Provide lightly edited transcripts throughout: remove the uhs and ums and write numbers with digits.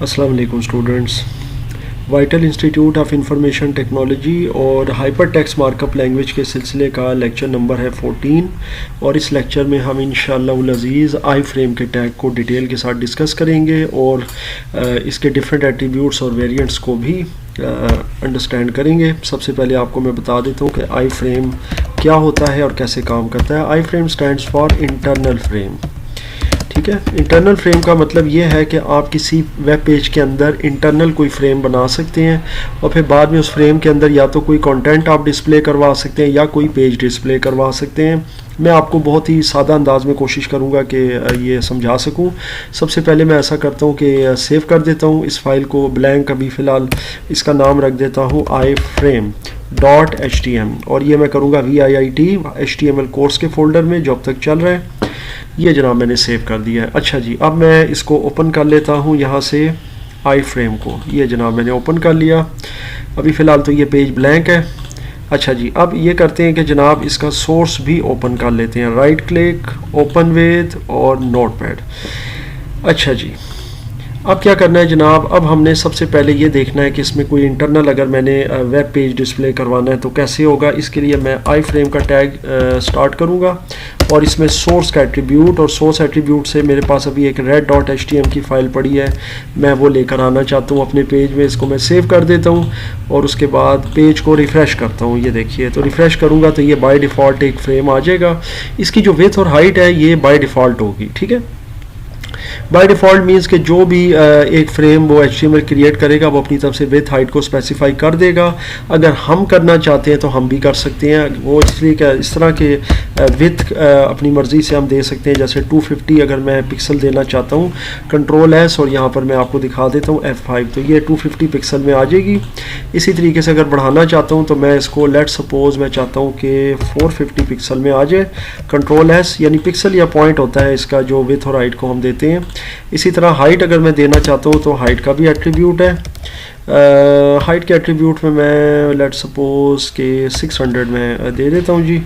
अस्सलाम वालेकुम students. Vital institute of information technology और हाइपर टेक्स्ट मार्कअप लैंग्वेज के सिलसिले का लेक्चर नंबर है 14 और इस लेक्चर में हम इंशाअल्लाह अज़ीज़ आई फ्रेम के टैग को डिटेल के साथ डिस्कस करेंगे और इसके डिफरेंट एट्रीब्यूट्स और वेरिएंट्स को भी अंडरस्टैंड करेंगे। सबसे पहले आपको मैं बता देता हूँ कि आई फ्रेम क्या होता है और कैसे काम करता है। I frame stands for internal frame. ठीक है, इंटरनल फ्रेम का मतलब ये है कि आप किसी वेब पेज के अंदर इंटरनल कोई फ्रेम बना सकते हैं और फिर बाद में उस फ्रेम के अंदर या तो कोई कंटेंट आप डिस्प्ले करवा सकते हैं या कोई पेज डिस्प्ले करवा सकते हैं। मैं आपको बहुत ही सादा अंदाज में कोशिश करूंगा कि ये समझा सकूं। सबसे पहले मैं ऐसा करता हूं कि सेव कर देता हूं इस फाइल को ब्लैंक, अभी फ़िलहाल इसका नाम रख देता हूं iframe.htm और ये मैं करूंगा VIIT HTML कोर्स के फोल्डर में जो अब तक चल रहा है। ये जनाब मैंने सेव कर दिया है। अच्छा जी, अब मैं इसको ओपन कर लेता हूँ यहाँ से आई फ्रेम को। ये जनाब मैंने ओपन कर लिया। अभी फ़िलहाल तो ये पेज ब्लैंक है। अच्छा जी, अब ये करते हैं कि जनाब इसका सोर्स भी ओपन कर लेते हैं। राइट क्लिक, ओपन विद और नोटपैड। अच्छा जी, अब क्या करना है जनाब, अब हमने सबसे पहले ये देखना है कि इसमें कोई इंटरनल अगर मैंने वेब पेज डिस्प्ले करवाना है तो कैसे होगा। इसके लिए मैं आई फ्रेम का टैग स्टार्ट करूँगा और इसमें सोर्स का एट्रीब्यूट, और सोर्स एट्रीब्यूट से मेरे पास अभी एक red.htm की फ़ाइल पड़ी है, मैं वो लेकर आना चाहता हूँ अपने पेज में। इसको मैं सेव कर देता हूँ और उसके बाद पेज को रिफ़्रेश करता हूँ। ये देखिए, तो रिफ़्रेश करूँगा तो ये बाय डिफ़ॉल्ट एक फ्रेम आ जाएगा। इसकी जो विड्थ और हाइट है ये बाय डिफ़ॉल्ट होगी। ठीक है, बाय डिफ़ॉल्ट मीन्स कि जो भी एक फ्रेम वो HTML क्रिएट करेगा वो अपनी तरफ से विथ हाइट को स्पेसिफाई कर देगा। अगर हम करना चाहते हैं तो हम भी कर सकते हैं। वो इसलिए कि इस तरह के विथ अपनी मर्ज़ी से हम दे सकते हैं। जैसे 250 अगर मैं पिक्सल देना चाहता हूँ, Ctrl+S और यहाँ पर मैं आपको दिखा देता हूँ F5, तो ये 250 पिक्सल में आ जाएगी। इसी तरीके से अगर बढ़ाना चाहता हूँ तो मैं इसको लेट सपोज मैं चाहता हूँ कि 450 पिक्सल में आ जाए। Ctrl+S यानी पिक्सल या पॉइंट होता है इसका जो विथ और हाइट को हम देते हैं। इसी तरह हाइट अगर मैं देना चाहता हूँ तो हाइट का भी एट्रीब्यूट है। हाइट के एट्रीब्यूट में मैं लेट सपोज के 600 में दे देता हूँ जी।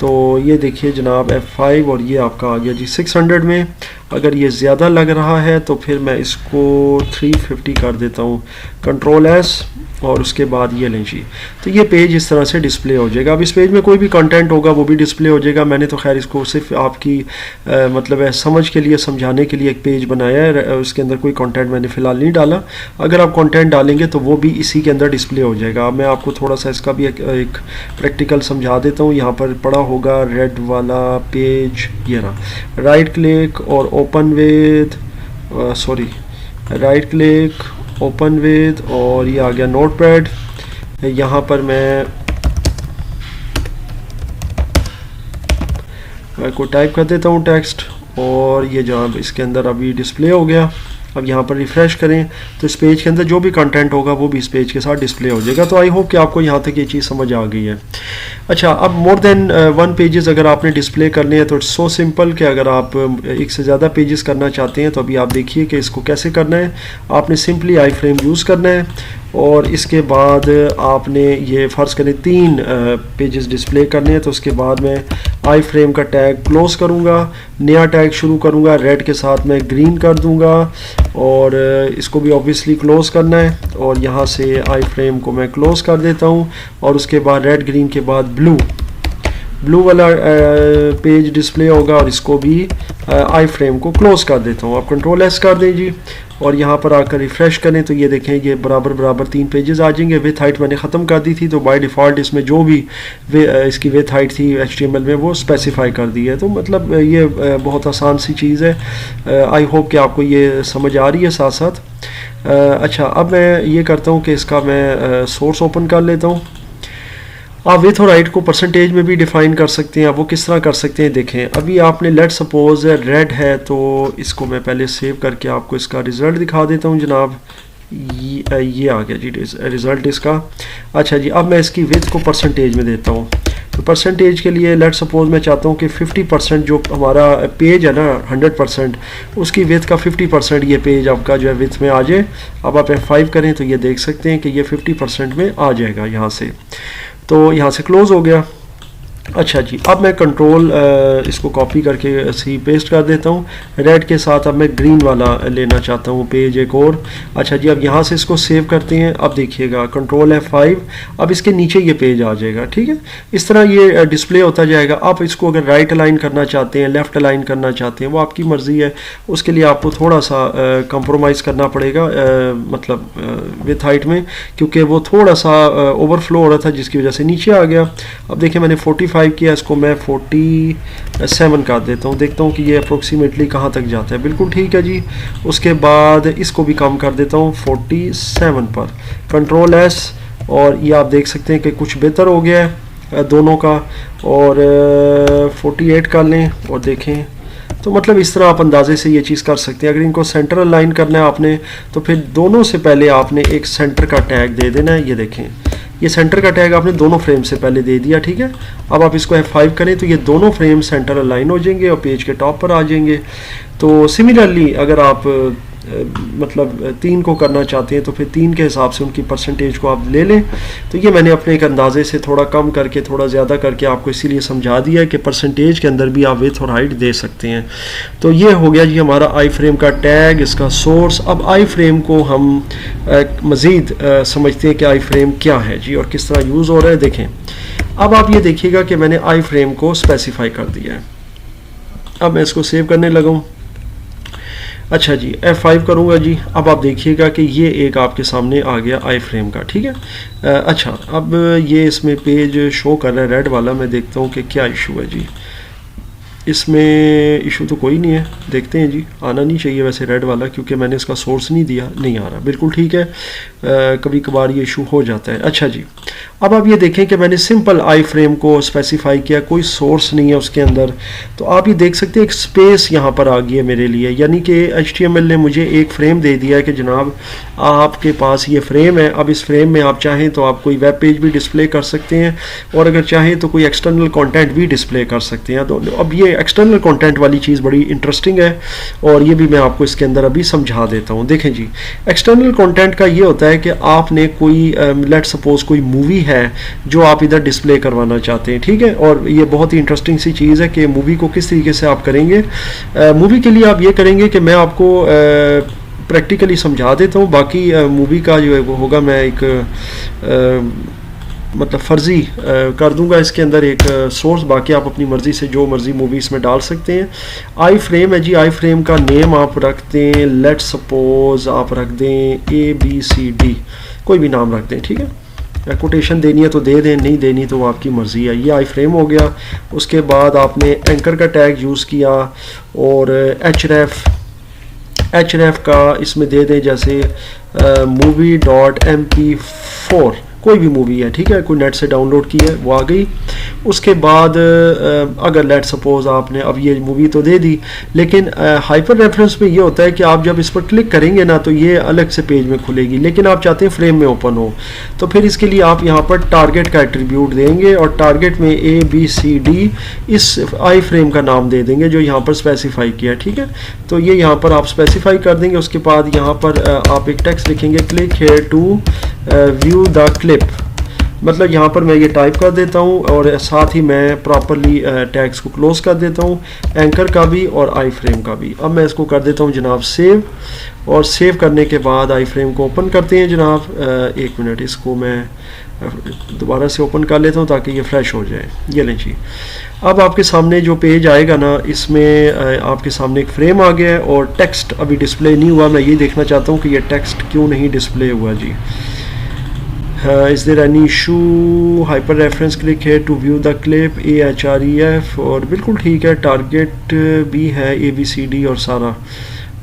तो ये देखिए जनाब F5 और ये आपका आ गया जी 600 में। अगर ये ज़्यादा लग रहा है तो फिर मैं इसको 350 कर देता हूँ। Ctrl+S और उसके बाद ये लें जी, तो ये पेज इस तरह से डिस्प्ले हो जाएगा। अब इस पेज में कोई भी कंटेंट होगा वो भी डिस्प्ले हो जाएगा। मैंने तो खैर इसको सिर्फ आपकी मतलब है समझ के लिए, समझाने के लिए एक पेज बनाया है। उसके अंदर कोई कंटेंट मैंने फ़िलहाल नहीं डाला। अगर आप कंटेंट डालेंगे तो वो भी इसी के अंदर डिस्प्ले हो जाएगा। अब मैं आपको थोड़ा सा इसका भी एक प्रैक्टिकल समझा देता हूँ। यहाँ पर पड़ा होगा रेड वाला पेज, ये रहा। राइट क्लिक और open with, sorry, right click, open with और ये आ गया नोटपैड। यहाँ पर मैं को टाइप कर देता हूँ टेक्स्ट और ये जब इसके अंदर अभी डिस्प्ले हो गया। अब यहाँ पर रिफ़्रेश करें तो इस पेज के अंदर जो भी कंटेंट होगा वो भी इस पेज के साथ डिस्प्ले हो जाएगा। तो आई होप कि आपको यहाँ तक ये चीज़ समझ आ गई है। अच्छा, अब मोर देन 1 पेजेस अगर आपने डिस्प्ले करने हैं तो इट्स सो सिंपल कि अगर आप एक से ज़्यादा पेजेस करना चाहते हैं तो अभी आप देखिए कि इसको कैसे करना है। आपने सिंपली आई फ्रेम यूज़ करना है और इसके बाद आपने ये फ़र्ज़ करें 3 पेजेस डिस्प्ले करने हैं। तो उसके बाद मैं आई फ्रेम का टैग क्लोज़ करूँगा, नया टैग शुरू करूँगा, रेड के साथ मैं ग्रीन कर दूँगा और इसको भी ऑब्वियसली क्लोज़ करना है। और यहाँ से आई फ्रेम को मैं क्लोज़ कर देता हूँ और उसके बाद रेड ग्रीन के बाद ब्लू वाला पेज डिस्प्ले होगा और इसको भी आई फ्रेम को क्लोज़ कर देता हूँ। आप Ctrl+S कर दें जी और यहाँ पर आकर रिफ़्रेश करें तो ये देखें ये बराबर 3 पेजेस आ जाएंगे। विथ हाइट मैंने ख़त्म कर दी थी तो बाय डिफ़ॉल्ट इसमें जो भी इसकी विथ हाइट थी HTML में वो स्पेसिफाई कर दी है। तो मतलब ये बहुत आसान सी चीज़ है। आई होप कि आपको ये समझ आ रही है साथ साथ। अच्छा, अब मैं ये करता हूँ कि इसका मैं सोर्स ओपन कर लेता हूँ। आप विथ और हाइट को परसेंटेज में भी डिफ़ाइन कर सकते हैं। आप वो किस तरह कर सकते हैं देखें। अभी आपने लेट सपोज रेड है तो इसको मैं पहले सेव करके आपको इसका रिज़ल्ट दिखा देता हूँ जनाब। ये आ गया जी रिज़ल्ट इसका। अच्छा जी, अब मैं इसकी विथ को परसेंटेज में देता हूँ। तो परसेंटेज के लिए लेट सपोज मैं चाहता हूँ कि 50% जो हमारा पेज है ना 100%, उसकी विथ का 50% ये पेज आपका जो है विथ में आ जाए। अब आप F5 करें तो ये देख सकते हैं कि ये 50% में आ जाएगा यहाँ से। तो यहाँ से क्लोज़ हो गया। अच्छा जी, अब मैं कंट्रोल इसको कॉपी करके सी पेस्ट कर देता हूँ। रेड के साथ अब मैं ग्रीन वाला लेना चाहता हूँ पेज एक और। अच्छा जी, अब यहाँ से इसको सेव करते हैं। अब देखिएगा कंट्रोल F5, अब इसके नीचे ये पेज आ जाएगा। ठीक है, इस तरह ये डिस्प्ले होता जाएगा। आप इसको अगर राइट अलाइन करना चाहते हैं, लेफ़्ट अलाइन करना चाहते हैं, वो आपकी मर्ज़ी है। उसके लिए आपको थोड़ा सा कंप्रोमाइज़ करना पड़ेगा मतलब विथ हाइट में, क्योंकि वो थोड़ा सा ओवरफ्लो हो रहा था जिसकी वजह से नीचे आ गया। अब देखिए मैंने 45 किया, इसको मैं 47 कर देता हूँ, देखता हूँ कि ये अप्रोक्सीमेटली कहाँ तक जाता है। बिल्कुल ठीक है जी। उसके बाद इसको भी कम कर देता हूँ 47 पर, कंट्रोल S, और ये आप देख सकते हैं कि कुछ बेहतर हो गया है दोनों का। और 48 कर लें और देखें, तो मतलब इस तरह आप अंदाजे से ये चीज़ कर सकते हैं। अगर इनको सेंटर अलाइन करना है आपने, तो फिर दोनों से पहले आपने एक सेंटर का टैग दे देना है। ये देखें, ये सेंटर का टैग आपने दोनों फ्रेम से पहले दे दिया। ठीक है, अब आप इसको F5 करें तो ये दोनों फ्रेम सेंटर अलाइन हो जाएंगे और पेज के टॉप पर आ जाएंगे। तो सिमिलरली अगर आप मतलब 3 को करना चाहते हैं तो फिर 3 के हिसाब से उनकी परसेंटेज को आप ले लें। तो ये मैंने अपने एक अंदाजे से थोड़ा कम करके थोड़ा ज़्यादा करके आपको इसीलिए समझा दिया है कि परसेंटेज के अंदर भी आप विड्थ और हाइट दे सकते हैं। तो ये हो गया जी हमारा आई फ्रेम का टैग, इसका सोर्स। अब आई फ्रेम को हम मज़ीद समझते हैं कि आई फ्रेम क्या है जी और किस तरह यूज़ हो रहा है। देखें, अब आप ये देखिएगा कि मैंने आई फ्रेम को स्पेसिफाई कर दिया है। अब मैं इसको सेव करने लगा हूँ। अच्छा जी, F5 करूँगा जी। अब आप देखिएगा कि ये एक आपके सामने आ गया आई फ्रेम का। ठीक है, अच्छा अब ये इसमें पेज शो कर रहा है रेड वाला। मैं देखता हूँ कि क्या इशू है जी। इसमें इशू तो कोई नहीं है, देखते हैं जी। आना नहीं चाहिए वैसे रेड वाला, क्योंकि मैंने इसका सोर्स नहीं दिया, नहीं आ रहा। बिल्कुल ठीक है, कभी कभार ये इशू हो जाता है। अच्छा जी, अब आप ये देखें कि मैंने सिंपल आई फ्रेम को स्पेसिफाई किया, कोई सोर्स नहीं है उसके अंदर। तो आप ये देख सकते हैं एक स्पेस यहाँ पर आ गई है मेरे लिए, यानी कि HTML ने मुझे एक फ्रेम दे दिया है कि जनाब आपके पास ये फ्रेम है। अब इस फ्रेम में आप चाहें तो आप कोई वेब पेज भी डिस्प्ले कर सकते हैं, और अगर चाहें तो कोई एक्सटर्नल कंटेंट भी डिस्प्ले कर सकते हैं। तो अब ये एक्सटर्नल कंटेंट वाली चीज़ बड़ी इंटरेस्टिंग है, और ये भी मैं आपको इसके अंदर अभी समझा देता हूँ। देखें जी, एक्सटर्नल कंटेंट का ये होता है कि आपने कोई लेट सपोज कोई मूवी है जो आप इधर डिस्प्ले करवाना चाहते हैं। ठीक है, और ये बहुत ही इंटरेस्टिंग सी चीज़ है कि मूवी को किस तरीके से आप करेंगे। मूवी के लिए आप ये करेंगे कि मैं आपको प्रैक्टिकली समझा देता हूँ। बाकी मूवी का जो है वो होगा, मैं एक मतलब फ़र्ज़ी कर दूंगा इसके अंदर एक सोर्स। बाकी आप अपनी मर्ज़ी से जो मर्ज़ी मूवी इसमें डाल सकते हैं। आई फ्रेम है जी, आई फ्रेम का नेम आप रख दें, लेट सपोज आप रख दें ABCD, कोई भी नाम रख दें। ठीक है, कोटेशन देनी है तो दे दें, नहीं देनी तो आपकी मर्ज़ी है। ये आई फ्रेम हो गया। उसके बाद आपने एंकर का टैग यूज़ किया, और href का इसमें दे दें जैसे movie.mp4, कोई भी मूवी है। ठीक है, कोई नेट से डाउनलोड की है वो आ गई। उसके बाद अगर लेट सपोज आपने अब ये मूवी तो दे दी, लेकिन हाइपर रेफरेंस में ये होता है कि आप जब इस पर क्लिक करेंगे ना तो ये अलग से पेज में खुलेगी, लेकिन आप चाहते हैं फ्रेम में ओपन हो। तो फिर इसके लिए आप यहाँ पर टारगेट का एट्रीब्यूट देंगे, और टारगेट में ABCD इस आई फ्रेम का नाम दे देंगे जो यहाँ पर स्पेसिफाई किया। ठीक है, तो ये यहाँ पर आप स्पेसिफाई कर देंगे। उसके बाद यहाँ पर आप एक टेक्स्ट लिखेंगे, click here to view the clip. मतलब यहाँ पर मैं ये टाइप कर देता हूँ, और साथ ही मैं प्रॉपरली टैग्स को क्लोज कर देता हूँ, एंकर का भी और आई फ्रेम का भी। अब मैं इसको कर देता हूँ जनाब सेव, और सेव करने के बाद आई फ्रेम को ओपन करते हैं जनाब। एक मिनट, इसको मैं दोबारा से ओपन कर लेता हूँ ताकि ये फ्रेश हो जाए। ये लें जी, अब आपके सामने जो पेज आएगा ना, इसमें आपके सामने एक फ्रेम आ गया है, और टेक्स्ट अभी डिस्प्ले नहीं हुआ। मैं ये देखना चाहता हूँ कि ये टेक्स्ट क्यों नहीं डिस्प्ले हुआ जी। Is there any issue? Hyper reference click here to view the clip, AHREF, और बिल्कुल ठीक है, टारगेट भी है ABCD और सारा।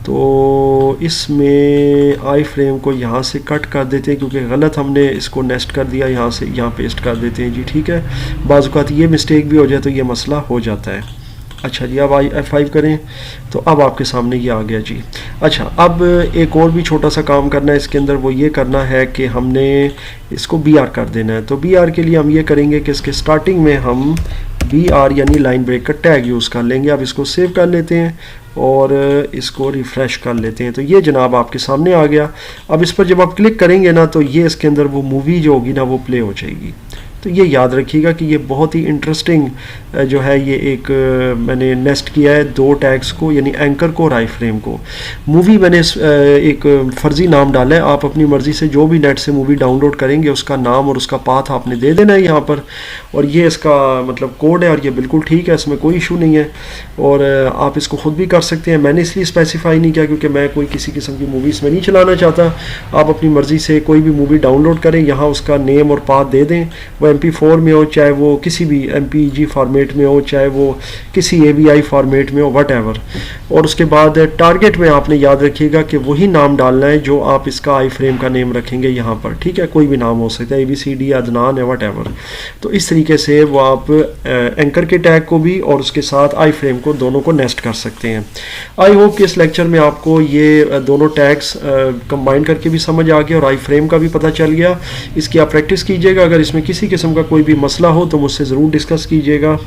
तो इसमें आई फ्रेम को यहाँ से कट कर देते हैं, क्योंकि गलत हमने इसको नेस्ट कर दिया, यहाँ से यहाँ पेस्ट कर देते हैं जी। ठीक है, बाज़ औक़ात ये मिस्टेक भी हो जाए तो ये मसला हो जाता है। अच्छा जी, अब F5 करें तो अब आपके सामने ये आ गया जी। अच्छा, अब एक और भी छोटा सा काम करना है इसके अंदर, वो ये करना है कि हमने इसको BR कर देना है। तो BR के लिए हम ये करेंगे कि इसके स्टार्टिंग में हम BR यानी लाइन ब्रेक का टैग यूज़ कर लेंगे। अब इसको सेव कर लेते हैं और इसको रिफ़्रेश कर लेते हैं। तो ये जनाब आपके सामने आ गया। अब इस पर जब आप क्लिक करेंगे ना तो ये इसके अंदर वो मूवी जो होगी ना वो प्ले हो जाएगी। तो ये याद रखिएगा कि ये बहुत ही इंटरेस्टिंग जो है ये एक मैंने नेस्ट किया है 2 टैग्स को, यानी एंकर को और आई फ्रेम को। मूवी मैंने एक फ़र्ज़ी नाम डाला है, आप अपनी मर्ज़ी से जो भी नेट से मूवी डाउनलोड करेंगे उसका नाम और उसका पाथ आपने दे देना है यहाँ पर, और ये इसका मतलब कोड है और ये बिल्कुल ठीक है, इसमें कोई इशू नहीं है। और आप इसको ख़ुद भी कर सकते हैं, मैंने इसलिए स्पेसिफाई नहीं किया क्योंकि मैं कोई किसी किस्म की मूवी इसमें नहीं चलाना चाहता। आप अपनी मर्ज़ी से कोई भी मूवी डाउनलोड करें, यहाँ उसका नेम और पाथ दे दें, वो MP4 में हो, चाहे वो किसी भी MPEG फॉर्मेट में हो, चाहे वो किसी AVI फॉर्मेट में हो, वट एवर। और उसके बाद टारगेट में आपने याद रखिएगा कि वही नाम डालना है जो आप इसका आई फ्रेम का नेम रखेंगे यहाँ पर, ठीक है, कोई भी नाम हो सकता है, ABCD, अदनान है, वट एवर। तो इस तरीके से वो आप एंकर के टैग को भी और उसके साथ आई फ्रेम को दोनों को नेस्ट कर सकते हैं। आई होप कि इस लेक्चर में आपको ये दोनों टैग्स कंबाइन करके भी समझ आ गया और आई फ्रेम का भी पता चल गया। इसकी आप प्रैक्टिस कीजिएगा, अगर इसमें किसी किस्म का कोई भी मसला हो तो मुझसे ज़रूर डिस्कस कीजिएगा।